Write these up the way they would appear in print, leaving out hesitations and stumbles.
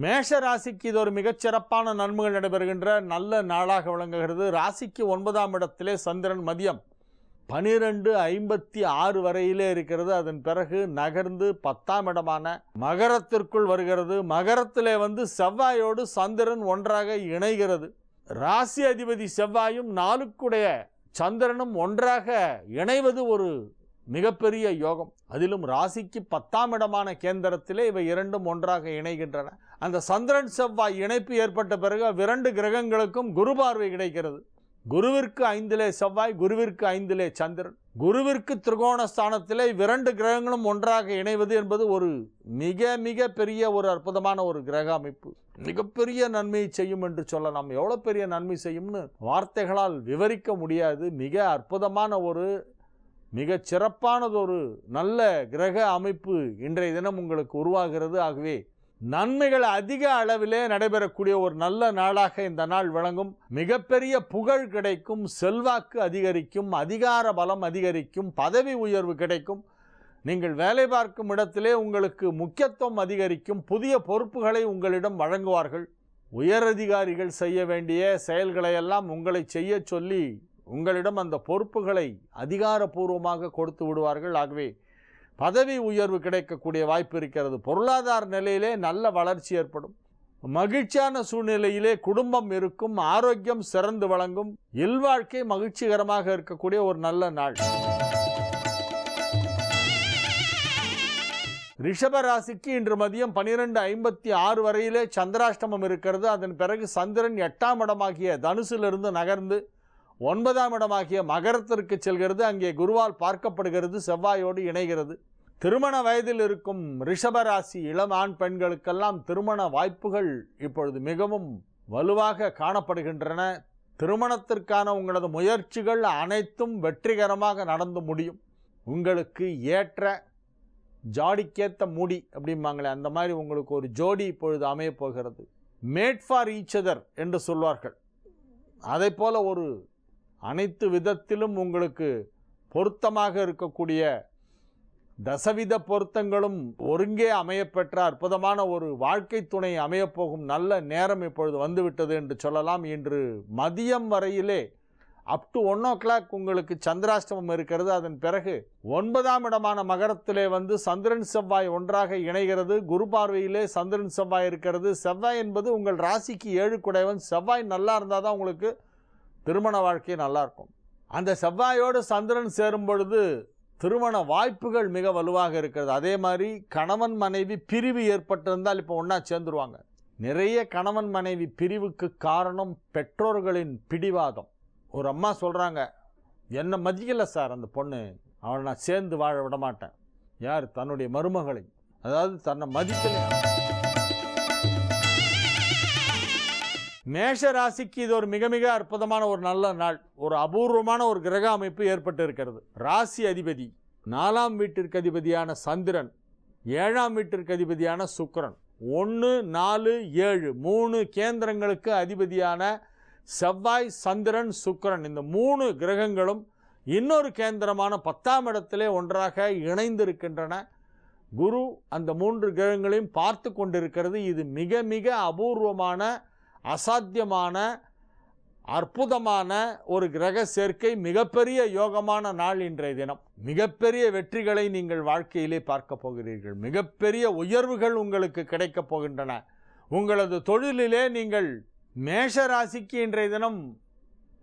மேஷ ராசிக்கு இது ஒரு மிகச்சிறப்பான நன்மைகள் நடைபெறுகின்ற நல்ல நாளாக விளங்குகிறது. ராசிக்கு 9ஆம் இடத்திலே சந்திரன் மதியம் 12:56 வரையிலே இருக்கிறது. அதன் பிறகு நகர்ந்து 10ஆம் இடமான மகரத்திற்குள் வருகிறது. மகரத்திலே செவ்வாயோடு சந்திரன் ஒன்றாக இணைகிறது. ராசி அதிபதி செவ்வாயும் 4க்குடைய சந்திரனும் ஒன்றாக இணைவது ஒரு மிகப்பெரிய யோகம். அதிலும் ராசிக்கு 10ஆம் இடமான கேந்திரத்திலே இவை இரண்டும் ஒன்றாக இணைகின்றன. அந்த சந்திரன் செவ்வாய் இணைப்பு ஏற்பட்ட பிறகு இரண்டு கிரகங்களுக்கும் குரு பார்வை கிடைக்கிறது. குருவிற்கு 5லே செவ்வாய், குருவிற்கு 5லே சந்திரன். குருவிற்கு திரிகோண ஸ்தானத்திலே இரண்டு கிரகங்களும் ஒன்றாக இணைவது என்பது ஒரு மிக மிக பெரிய ஒரு அற்புதமான ஒரு கிரக அமைப்பு. மிகப்பெரிய நன்மையை செய்யும் என்று சொல்லலாம். எவ்வளவு பெரிய நன்மை செய்யும்னு வார்த்தைகளால் விவரிக்க முடியாது. மிக அற்புதமான ஒரு மிக சிறப்பானதொரு நல்ல கிரக அமைப்பு இன்றைய தினம் உங்களுக்கு உருவாகிறது. ஆகவே நன்மைகள் அதிக அளவிலே நடைபெறக்கூடிய ஒரு நல்ல நாளாக இந்த நாள் விளங்கும். மிகப்பெரிய புகழ் கிடைக்கும், செல்வாக்கு அதிகரிக்கும், அதிகார பலம் அதிகரிக்கும், பதவி உயர்வு கிடைக்கும். நீங்கள் வேலை பார்க்கும் இடத்திலே உங்களுக்கு முக்கியத்துவம் அதிகரிக்கும். புதிய பொறுப்புகளை உங்களிடம் வழங்குவார்கள். உயரதிகாரிகள் செய்ய வேண்டிய செயல்களை எல்லாம் உங்களை செய்ய சொல்லி உங்களிடம் அந்த பொறுப்புகளை அதிகாரப்பூர்வமாக கொடுத்து விடுவார்கள். ஆகவே பதவி உயர்வு கிடைக்கக்கூடிய வாய்ப்பு இருக்கிறது. பொருளாதார நிலையிலே நல்ல வளர்ச்சி ஏற்படும். மகிழ்ச்சியான சூழ்நிலையிலே குடும்பம் இருக்கும். ஆரோக்கியம் சிறந்து வழங்கும். இல்வாழ்க்கை மகிழ்ச்சிகரமாக இருக்கக்கூடிய ஒரு நல்ல நாள். ரிஷப ராசிக்கு இன்று மதியம் 12:56 வரையிலே சந்திராஷ்டமம் இருக்கிறது. அதன் பிறகு சந்திரன் 8ஆம் இடமாகிய தனுசிலிருந்து நகர்ந்து 9ஆம் இடமாகிய மகரத்திற்கு செல்கிறது. அங்கே குருவால் பார்க்கப்படுகிறது, செவ்வாயோடு இணைகிறது. திருமண வயதில் இருக்கும் ரிஷபராசி இளம் ஆண் பெண்களுக்கெல்லாம் திருமண வாய்ப்புகள் இப்பொழுது மிகவும் வலுவாக காணப்படுகின்றன. திருமணத்திற்கான உங்களது முயற்சிகள் அனைத்தும் வெற்றிகரமாக நடந்து முடியும். உங்களுக்கு ஏற்ற ஜாடிக்கேத்த மூடி அப்படிம்பாங்களே, அந்த மாதிரி உங்களுக்கு ஒரு ஜோடி இப்பொழுது அமையப் போகிறது. மேட் ஃபார் ஈச் அதர் என்று சொல்வார்கள். அதை போல ஒரு அனைத்து விதத்திலும் உங்களுக்கு பொருத்தமாக இருக்கக்கூடிய தசவித பொருத்தங்களும் ஒருங்கே அமையப்பெற்ற அற்புதமான ஒரு வாழ்க்கை துணை அமையப்போகும் நல்ல நேரம் இப்பொழுது வந்துவிட்டது என்று சொல்லலாம். இன்று மதியம் வரையிலே அப் டு 1 o'clock உங்களுக்கு சந்திராஷ்டமம் இருக்கிறது. அதன் பிறகு 9ஆம் இடமான மகரத்திலே சந்திரன் செவ்வாய் ஒன்றாக இணைகிறது. குரு பார்வையிலே சந்திரன் செவ்வாய் இருக்கிறது. செவ்வாய் என்பது உங்கள் ராசிக்கு 7 குடைவன். செவ்வாய் நல்லா இருந்தால் தான் உங்களுக்கு திருமண வாழ்க்கை நல்லா இருக்கும். அந்த செவ்வாயோடு சந்திரன் சேரும் பொழுது திருமண வாய்ப்புகள் மிக வலுவாக இருக்கிறது. அதே மாதிரி கணவன் மனைவி பிரிவு ஏற்பட்டிருந்தால் இப்போ ஒன்றா சேர்ந்துருவாங்க. நிறைய கணவன் மனைவி பிரிவுக்கு காரணம் பெற்றோர்களின் பிடிவாதம். ஒரு அம்மா சொல்கிறாங்க, என்னை மதிக்கலை சார் அந்த பொண்ணு, அவளை நான் சேர்ந்து வாழ விட மாட்டேன். யார்? தன்னுடைய மருமகளை, அதாவது தன்னை மதிக்கலை. மேஷ ராசிக்கு இது ஒரு மிக மிக அற்புதமான ஒரு நல்ல நாள். ஒரு அபூர்வமான ஒரு கிரக அமைப்பு ஏற்பட்டு இருக்கிறது. ராசி அதிபதி 4ஆம் வீட்டிற்கு அதிபதியான சந்திரன், 7ஆம் வீட்டிற்கு அதிபதியான சுக்கிரன், 1, 4, 7 3 கேந்திரங்களுக்கு அதிபதியான செவ்வாய், சந்திரன், சுக்கிரன், இந்த 3 கிரகங்களும் இன்னொரு கேந்திரமான 10ஆம் இடத்திலே ஒன்றாக இணைந்திருக்கின்றன. குரு அந்த 3 கிரகங்களையும் பார்த்து கொண்டிருக்கிறது. இது மிக மிக அபூர்வமான, அசாத்தியமான, அற்புதமான ஒரு கிரக சேர்க்கை. மிகப்பெரிய யோகமான நாள் இன்றைய தினம். மிகப்பெரிய வெற்றிகளை நீங்கள் வாழ்க்கையிலே பார்க்க போகிறீர்கள். மிகப்பெரிய உயர்வுகள் உங்களுக்கு கிடைக்கப் போகின்றன. உங்களது தொழிலிலே நீங்கள் மேஷ ராசிக்கு இன்றைய தினம்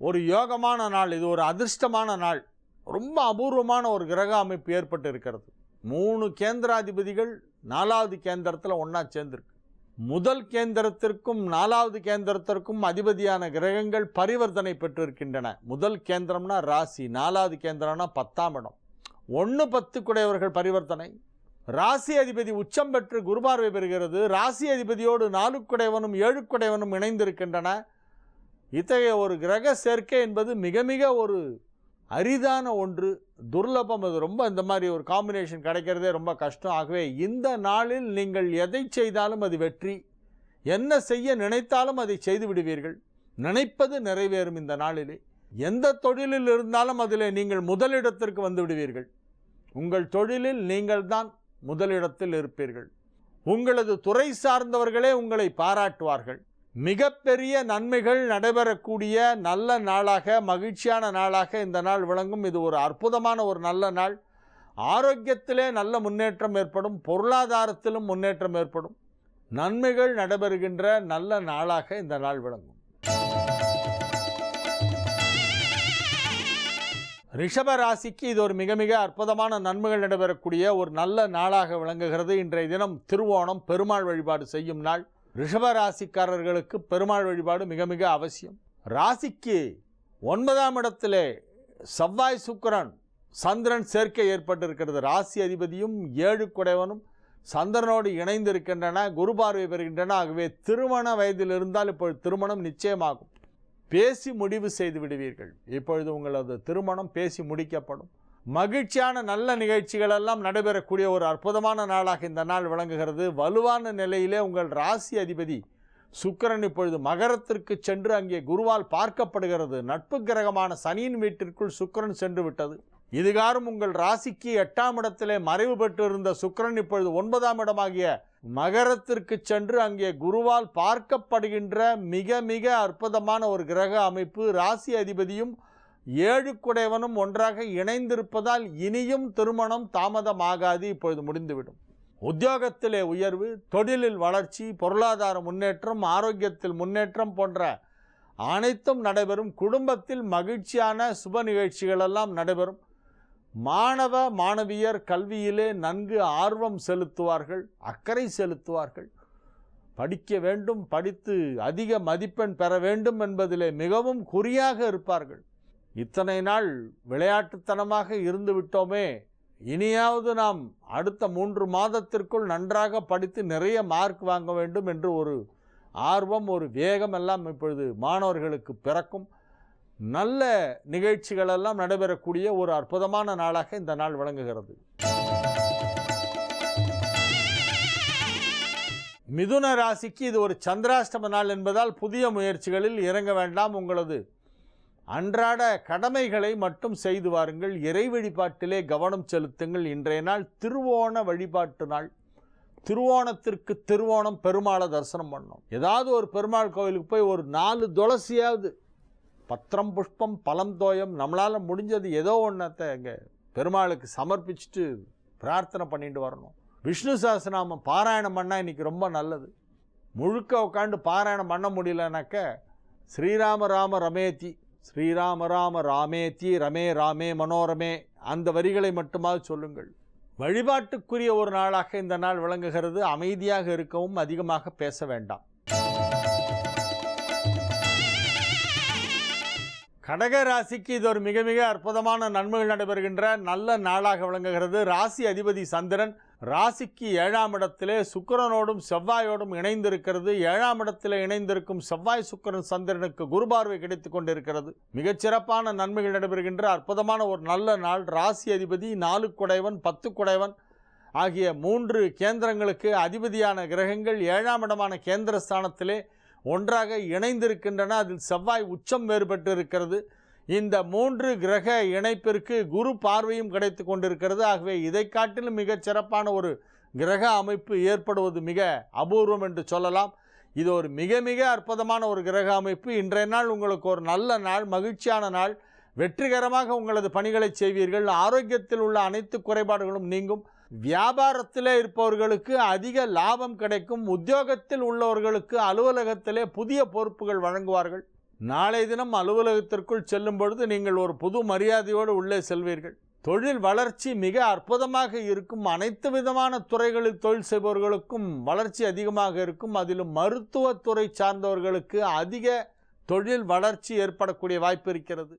ஒரு யோகமான நாள். இது ஒரு அதிர்ஷ்டமான நாள். ரொம்ப அபூர்வமான ஒரு கிரக அமைப்பு ஏற்பட்டு இருக்கிறது. 3 கேந்திராதிபதிகள் 4வது கேந்திரத்தில் ஒன்றா சேர்ந்திருக்கு. முதல் கேந்திரத்திற்கும் 4வது கேந்திரத்திற்கும் அதிபதியான கிரகங்கள் பரிவர்த்தனை பெற்றிருக்கின்றன. முதல் கேந்திரம்னா ராசி, 4வது கேந்திரம்னா 10ஆம் இடம். 1, 10 குடையவர்கள் பரிவர்த்தனை. ராசி அதிபதி உச்சம் பெற்று குருபார்வை பெறுகிறது. ராசி அதிபதியோடு 4 குடையவனும் 7 குடையவனும் இணைந்திருக்கின்றன. இத்தகைய ஒரு கிரக சேர்க்கை என்பது மிக மிக ஒரு அரிதான ஒன்று, துர்லபம். அது ரொம்ப இந்த மாதிரி ஒரு காம்பினேஷன் கிடைக்கிறதே ரொம்ப கஷ்டம். ஆகவே இந்த நாளில் நீங்கள் எதை செய்தாலும் அது வெற்றி. என்ன செய்ய நினைத்தாலும் அதை செய்து விடுவீர்கள். நினைப்பது நிறைவேறும். இந்த நாளிலே எந்த தொழிலில் இருந்தாலும் அதில் நீங்கள் முதலிடத்திற்கு வந்து விடுவீர்கள். உங்கள் தொழிலில் நீங்கள் தான் முதலிடத்தில் இருப்பீர்கள். உங்களது துறை சார்ந்தவர்களே உங்களை பாராட்டுவார்கள். மிகப்பெரிய நன்மைகள் நடைபெறக்கூடிய நல்ல நாளாக, மகிழ்ச்சியான நாளாக இந்த நாள் விளங்கும். இது ஒரு அற்புதமான ஒரு நல்ல நாள். ஆரோக்கியத்திலே நல்ல முன்னேற்றம் ஏற்படும், பொருளாதாரத்திலும் முன்னேற்றம் ஏற்படும். நன்மைகள் நடைபெறுகின்ற நல்ல நாளாக இந்த நாள் விளங்கும். ரிஷப ராசிக்கு இது ஒரு மிக மிக அற்புதமான நன்மைகள் நடைபெறக்கூடிய ஒரு நல்ல நாளாக விளங்குகிறது. இன்றைய தினம் திருவோணம், பெருமாள் வழிபாடு செய்யும் நாள். ரிஷப ராசிக்காரர்களுக்கு பெருமாள் வழிபாடு மிக மிக அவசியம். ராசிக்கு 9ஆம் இடத்திலே செவ்வாய், சுக்கிரன், சந்திரன் சேர்க்கை ஏற்பட்டிருக்கிறது. ராசி அதிபதியும் 7 குடைவனும் சந்திரனோடு இணைந்து இருக்கின்றன, குரு பார்வை பெறுகின்றன. ஆகவே திருமண வயதில் இருந்தால் இப்பொழுது திருமணம் நிச்சயமாகும். பேசி முடிவு செய்து விடுவீர்கள். இப்பொழுது உங்களது திருமணம் பேசி முடிக்கப்படும். மகிழ்ச்சியான நல்ல நிகழ்ச்சிகள் எல்லாம் நடைபெறக்கூடிய ஒரு அற்புதமான நாளாக இந்த நாள் விளங்குகிறது. வலுவான நிலையிலே உங்கள் ராசி அதிபதி சுக்கிரன் இப்பொழுது மகரத்திற்கு சென்று அங்கே குருவால் பார்க்கப்படுகிறது. நட்பு கிரகமான சனியின் வீட்டிற்குள் சுக்கிரன் சென்று விட்டது. இதுகாரும் உங்கள் ராசிக்கு 8ஆம் இடத்திலே மறைவு பெற்றிருந்த சுக்கிரன் இப்பொழுது 9ஆம் இடமாகிய மகரத்திற்கு சென்று அங்கே குருவால் பார்க்கப்படுகின்ற மிக மிக அற்புதமான ஒரு கிரக அமைப்பு. ராசி அதிபதியும் 7 குடைவனும் ஒன்றாக இணைந்திருப்பதால் இனியும் திருமணம் தாமதமாகாது, இப்பொழுது முடிந்துவிடும். உத்தியோகத்திலே உயர்வு, தொழிலில் வளர்ச்சி, பொருளாதார முன்னேற்றம், ஆரோக்கியத்தில் முன்னேற்றம் போன்ற அனைத்தும் நடைபெறும். குடும்பத்தில் மகிழ்ச்சியான சுப நிகழ்ச்சிகள் எல்லாம் நடைபெறும். மாணவ மாணவியர் கல்வியிலே நன்கு ஆர்வம் செலுத்துவார்கள், அக்கறை செலுத்துவார்கள். படிக்க வேண்டும், படித்து அதிக மதிப்பெண் பெற வேண்டும் என்பதிலே மிகவும் குறியாக இருப்பார்கள். இத்தனை நாள் விளையாட்டுத்தனமாக இருந்து விட்டோமே, இனியாவது நாம் அடுத்த 3 மாதத்திற்குள் நன்றாக படித்து நிறைய மார்க் வாங்க வேண்டும் என்று ஒரு ஆர்வம், ஒரு வேகம் எல்லாம் இப்பொழுது மாணவர்களுக்கு பிறக்கும். நல்ல நிகழ்ச்சிகள் எல்லாம் நடைபெறக்கூடிய ஒரு அற்புதமான நாளாக இந்த நாள் விளங்குகிறது. மிதுன ராசிக்கு இது ஒரு சந்திராஷ்டம நாள் என்பதால் புதிய முயற்சிகளில் இறங்க வேண்டாம். உங்களது அன்றாட கடமைகளை மட்டும் செய்து வாருங்கள். இறை வழிபாட்டிலே கவனம் செலுத்துங்கள். இன்றைய நாள் திருவோண வழிபாட்டு நாள். திருவோணத்திற்கு திருவோணம் பெருமாளை தரிசனம் பண்ணோம். ஏதாவது ஒரு பெருமாள் கோவிலுக்கு போய் ஒரு 4 துளசியாவது, பத்திரம், புஷ்பம், பழம், தோயம், நம்மளால் முடிஞ்சது ஏதோ ஒன்றத்தை இங்கே பெருமாளுக்கு சமர்ப்பிச்சுட்டு பிரார்த்தனை பண்ணிட்டு வரணும். விஷ்ணு சஹஸ்ரநாமம் பாராயணம் பண்ணால் இன்றைக்கி ரொம்ப நல்லது. முழுக்க உட்காந்து பாராயணம் பண்ண முடியலனாக்க ஸ்ரீராம ராம ரமேதி, ஸ்ரீராம ராம ராமேதி, ரமே ராமே மனோரமே, அந்த வரிகளை மட்டுமாவது சொல்லுங்கள். வழிபாட்டுக்குரிய ஒரு நாளாக இந்த நாள் விளங்குகிறது. அமைதியாக இருக்கவும், அதிகமாக பேச வேண்டாம். கடக ராசிக்கு இது ஒரு மிக மிக அற்புதமான நன்மைகள் நடைபெறுகின்ற நல்ல நாளாக விளங்குகிறது. ராசி அதிபதி சந்திரன் ராசிக்கு 7ஆம் இடத்திலே சுக்கிரனோடும் செவ்வாயோடும் இணைந்திருக்கிறது. 7ஆம் இடத்திலே இணைந்திருக்கும் செவ்வாய், சுக்கிரன், சந்திரனுக்கு குரு பார்வை கிடைத்துக் கொண்டிருக்கிறது. மிகச்சிறப்பான நன்மைகள் நடைபெறுகின்ற அற்புதமான ஒரு நல்ல நாள். ராசி அதிபதி 4 குடைவன், 10 குடைவன் ஆகிய 3 கேந்திரங்களுக்கு அதிபதியான கிரகங்கள் 7ஆம் இடமான கேந்திர ஸ்தானத்திலே ஒன்றாக இணைந்திருக்கின்றன. அதில் செவ்வாய் உச்சம் வேறுபட்டு இருக்கிறது. இந்த 3 கிரக இணைப்பிற்கு குரு பார்வையும் கிடைத்து கொண்டிருக்கிறது. ஆகவே இதை காட்டிலும் மிகச் சிறப்பான ஒரு கிரக அமைப்பு ஏற்படுவது மிக அபூர்வம் என்று சொல்லலாம். இது ஒரு மிக மிக அற்புதமான ஒரு கிரக அமைப்பு. இன்றைய நாள் உங்களுக்கு ஒரு நல்ல நாள், மகிழ்ச்சியான நாள். வெற்றிகரமாக உங்களது பணிகளை செய்வீர்கள். ஆரோக்கியத்தில் உள்ள அனைத்து குறைபாடுகளும் நீங்கும். வியாபாரத்திலே இருப்பவர்களுக்கு அதிக லாபம் கிடைக்கும். உத்தியோகத்தில் உள்ளவர்களுக்கு அலுவலகத்திலே புதிய பொறுப்புகள் வழங்குவார்கள். நாளை தினம் அலுவலகத்திற்குள் செல்லும் பொழுது நீங்கள் ஒரு புது மரியாதையோடு உள்ளே செல்வீர்கள். தொழில் வளர்ச்சி மிக அற்புதமாக இருக்கும். அனைத்து விதமான துறைகளில் தொழில் செய்பவர்களுக்கும் வளர்ச்சி அதிகமாக இருக்கும். அதிலும் மருத்துவத்துறை சார்ந்தவர்களுக்கு அதிக தொழில் வளர்ச்சி ஏற்படக்கூடிய வாய்ப்பு இருக்கிறது.